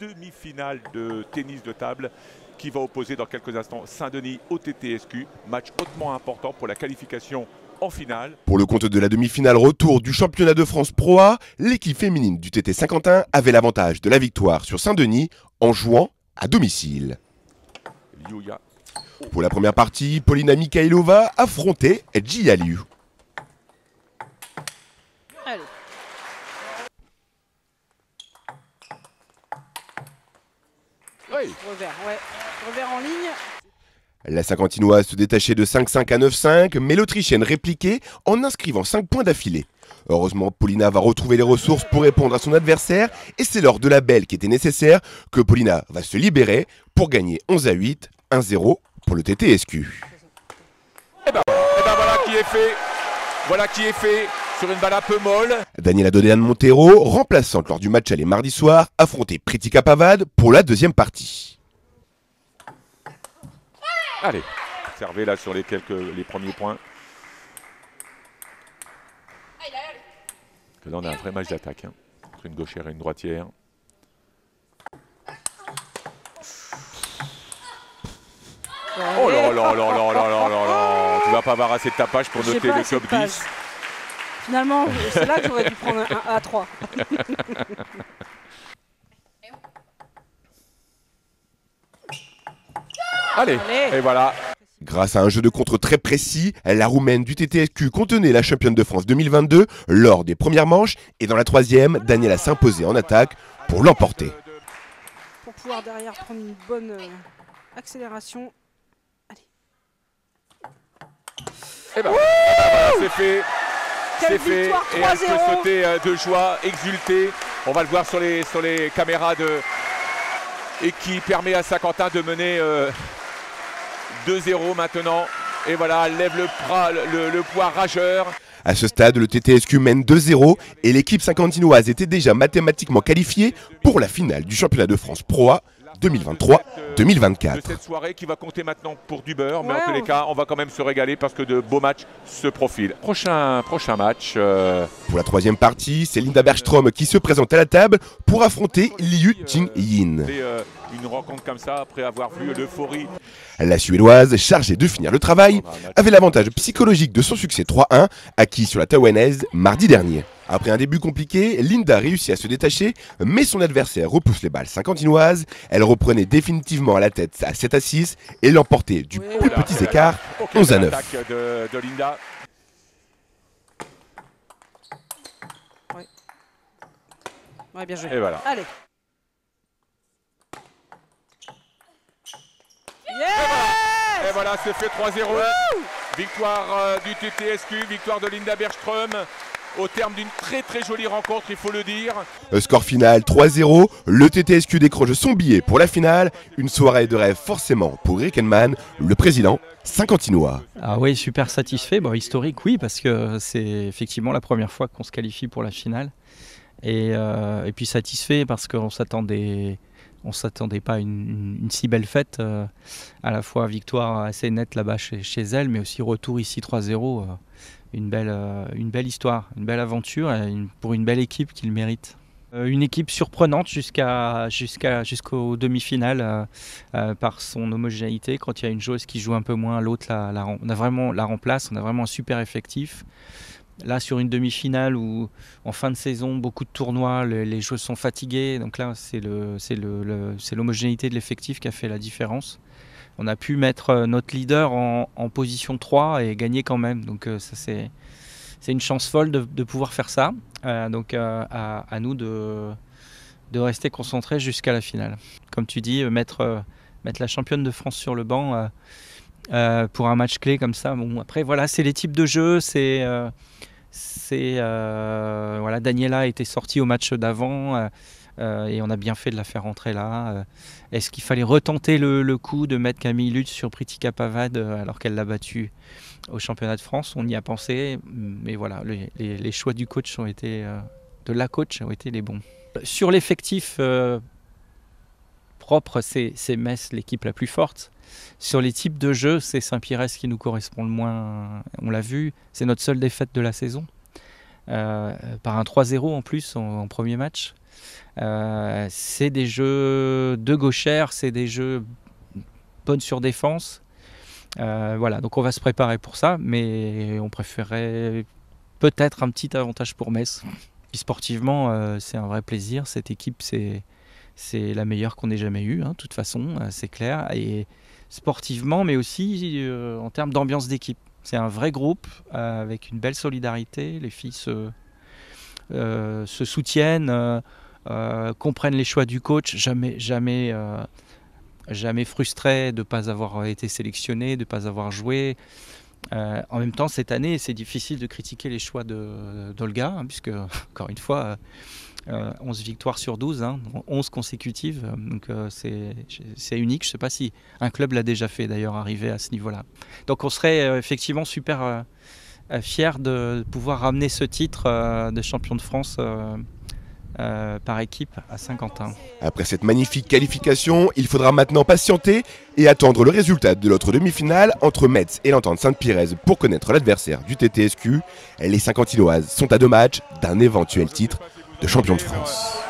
Demi-finale de tennis de table qui va opposer dans quelques instants Saint-Denis au TTSQ. Match hautement important pour la qualification en finale. Pour le compte de la demi-finale retour du championnat de France Pro A, l'équipe féminine du TT Saint-Quentin avait l'avantage de la victoire sur Saint-Denis en jouant à domicile. Yuya. Pour la première partie, Polina Mikhailova affrontait Jia Liu. Allez. Oui. Revers en ligne. La Saint-Quentinoise se détachait de 5-5 à 9-5, mais l'Autrichienne répliquait en inscrivant 5 points d'affilée. Heureusement, Polina va retrouver les ressources pour répondre à son adversaire, et c'est lors de la belle qui était nécessaire que Polina va se libérer pour gagner 11-8, 1-0 pour le TTSQ. Et ben voilà qui est fait. Voilà qui est fait sur une balle un peu molle. Daniela Dodean Montero, remplaçante lors du match aller mardi soir, affrontait Pritika Pavad pour la deuxième partie. Allez, servez là sur les premiers points. Là, on a un vrai match d'attaque, hein, entre une gauchère et une droitière. Oh là là là là là là là là. Tu vas pas avoir assez de tapage pour noter le top 10. Finalement, c'est là que j'aurais dû prendre un A3. Allez, et voilà. Grâce à un jeu de contre très précis, la Roumaine du TTSQ contenait la championne de France 2022 lors des premières manches et dans la troisième, Daniela s'imposait en attaque pour l'emporter. Pour pouvoir derrière prendre une bonne accélération. Allez. Et ben voilà, c'est fait. Quelle C'est fait. victoire, Et elle peut 3-0. sauter de joie, exulter. On va le voir sur les caméras et qui permet à Saint-Quentin de mener 2-0 maintenant. Et voilà, elle lève le poids rageur. À ce stade, le TTSQ mène 2-0 et l'équipe saint-quentinoise était déjà mathématiquement qualifiée pour la finale du championnat de France Pro A 2023-2024. De cette soirée qui va compter maintenant pour du beurre, mais Ouais, en tous les cas, on va quand même se régaler parce que de beaux matchs se profilent. Prochain match. Pour la troisième partie, c'est Linda Bergström qui se présente à la table pour affronter Liu Ting-yin. Une rencontre comme ça, après avoir vu l'euphorie. La Suédoise, chargée de finir le travail, avait l'avantage psychologique de son succès 3-1 acquis sur la taïwanaise mardi dernier. Après un début compliqué, Linda réussit à se détacher, mais son adversaire repousse les balles saint-quentinoises. Elle reprenait définitivement à la tête à 7-6 et l'emportait du plus petit écart 11-9. De Linda. Ouais, bien joué. Et voilà. Allez. Et voilà, c'est fait 3-0. Victoire du TTSQ, victoire de Linda Bergström. Au terme d'une très très jolie rencontre, il faut le dire. Score final 3-0, le TTSQ décroche son billet pour la finale. Une soirée de rêve forcément pour Rick Henman, le président saint-quentinois. Ah oui, super satisfait. Bon, historique, oui, parce que c'est effectivement la première fois qu'on se qualifie pour la finale. Et puis satisfait parce qu'on s'attendait pas à une si belle fête. À la fois victoire assez nette là-bas chez elle, mais aussi retour ici 3-0. Une belle histoire, une belle aventure pour une belle équipe qui le mérite. Une équipe surprenante jusqu'aux demi-finales par son homogénéité. Quand il y a une joueuse qui joue un peu moins, l'autre on a vraiment la remplace, on a vraiment un super effectif. Là, sur une demi-finale où, en fin de saison, beaucoup de tournois, les joueurs sont fatigués. Donc là, c'est l'homogénéité de l'effectif qui a fait la différence. On a pu mettre notre leader en position 3 et gagner quand même. Donc ça, c'est une chance folle de pouvoir faire ça. Donc à nous de rester concentrés jusqu'à la finale. Comme tu dis, mettre la championne de France sur le banc pour un match clé comme ça. Bon, après, voilà, c'est les types de jeux. Voilà, Daniela était sortie au match d'avant et on a bien fait de la faire rentrer là. Est-ce qu'il fallait retenter le coup de mettre Camille Lutz sur Pritika Pavad alors qu'elle l'a battue au championnat de France? On y a pensé, mais voilà, les choix du coach de la coach ont été les bons. Sur l'effectif propre, c'est Metz l'équipe la plus forte. Sur les types de jeux, c'est Saint-Pires qui nous correspond le moins. On l'a vu, c'est notre seule défaite de la saison. Par un 3-0 en plus en premier match. C'est des jeux de gauchère, c'est des jeux bonnes sur défense. Voilà, donc on va se préparer pour ça, mais on préférait peut-être un petit avantage pour Metz. Puis sportivement, c'est un vrai plaisir. Cette équipe, c'est la meilleure qu'on ait jamais eue, de toute façon, c'est clair. Et sportivement, mais aussi en termes d'ambiance d'équipe. C'est un vrai groupe avec une belle solidarité. Les filles se soutiennent, comprennent les choix du coach, jamais frustré de ne pas avoir été sélectionné, de ne pas avoir joué. En même temps, cette année, c'est difficile de critiquer les choix d'Olga, puisque, encore une fois, 11 victoires sur 12, 11 consécutives. Donc c'est unique. Je ne sais pas si un club l'a déjà fait, d'ailleurs, arriver à ce niveau-là. Donc on serait effectivement super fiers de pouvoir ramener ce titre de champion de France par équipe à Saint-Quentin. Après cette magnifique qualification, il faudra maintenant patienter et attendre le résultat de l'autre demi-finale entre Metz et l'Entente Sainte-Pirèze pour connaître l'adversaire du TTSQ. Les Saint-Quentinoises sont à 2 matchs d'un éventuel titre de champion de France.